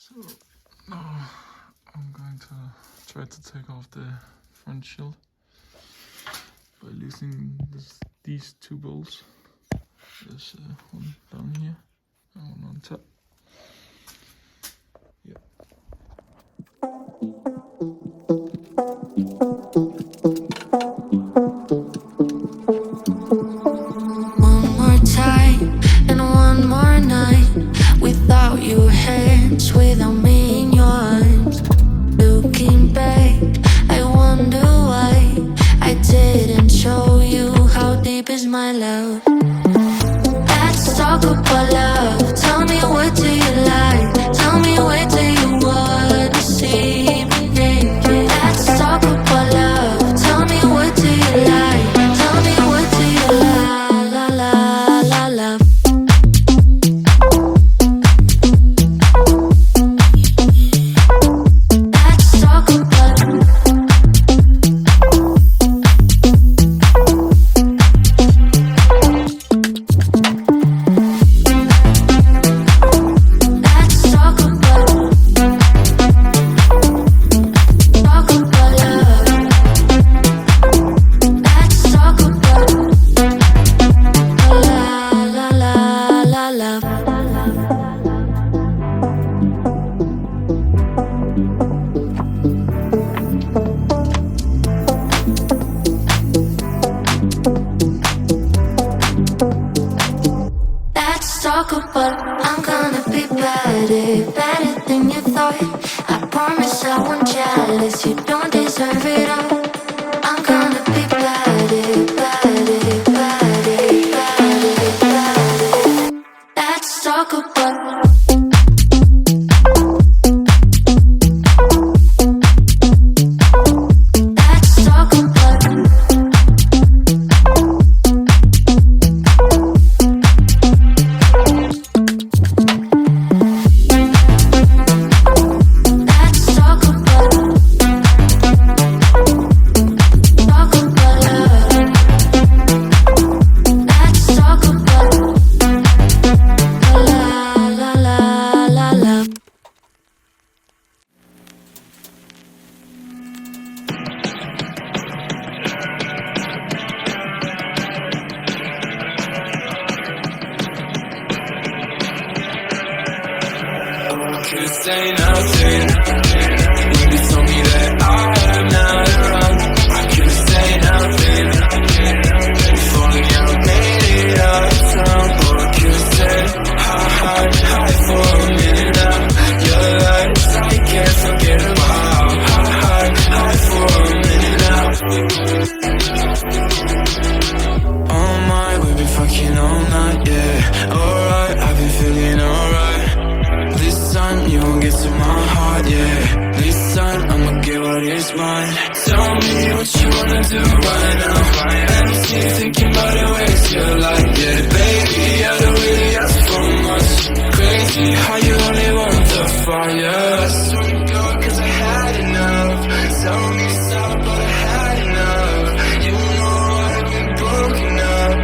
So now I'm going to try to take off the front shield by using these two bolts. There's one down here and one on top. Yeah. One more time and one more night without your hands, without me in your arms. Looking back, I wonder why I didn't show you how deep is my love. Let's talk about love. Tell me, what do you like? Tell me, where do you wanna see me naked? Let's talk about love. Tell me, what do you like? Tell me, what do you like? La la la love. Let's talk about love. Let's talk about talk about love. Let's talk about la la la la love. Let's talk about I'm gonna be better, better than you thought. I promise I won't jealous, you don't deserve it all. I'm gonna be better, better, better, better, better. Let's talk about let's talk about let's talk about love. Let's talk about la la la la love. Could've say nothing when you told me that I'm not around. I could've say nothing. If only I made it out of town. Or I could've said hi for a minute now. Your lights I can't forget about. Hi for a minute now. Oh my, we've been fucking all night, yeah. Alright, I've been feeling alright. This time you won't get to my heart, yeah. This time I'ma get what is mine. Tell me what you wanna do right now. Let me see you thinking about the ways you like, yeah. Baby, I don't really ask for much. Crazy how you only want the fire. I swear to God, 'cause I had enough. Tell me stop, but I had enough. You know I've been broken up.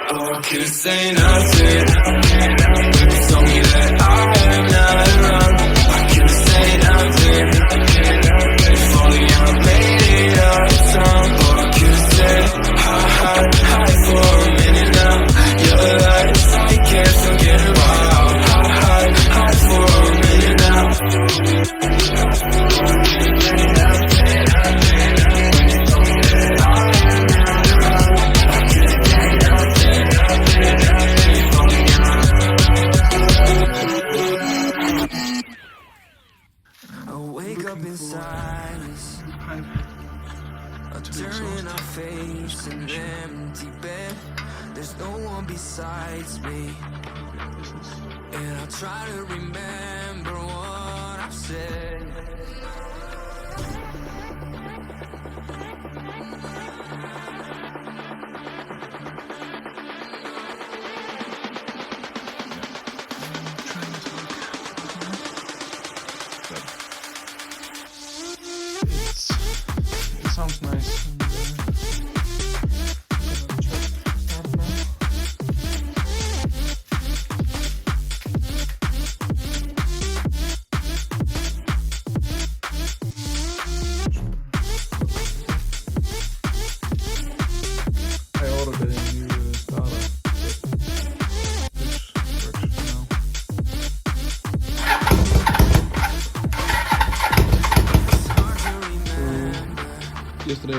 Oh, I could've say nothing when you told me that I'm not around. I could've say nothing. If only I made it out of town. Or I could've said hi for a minute now. Your lights I can't forget about. Hi for a minute now. I wake up in silence, turning our face in an empty bed. There's no one besides me, and I try to remember what I've said. It sounds nice. And,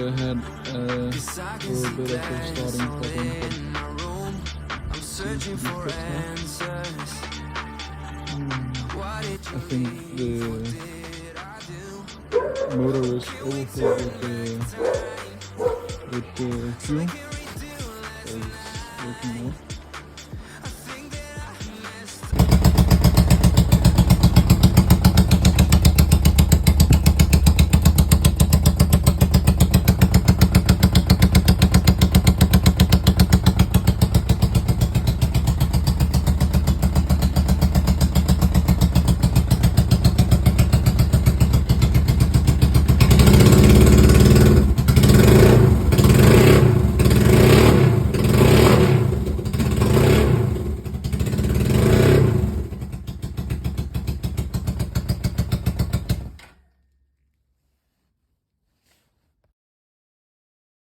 had a little bit of a starting problem. I'm searching for answers. I think the motor is overfilled with the fuel.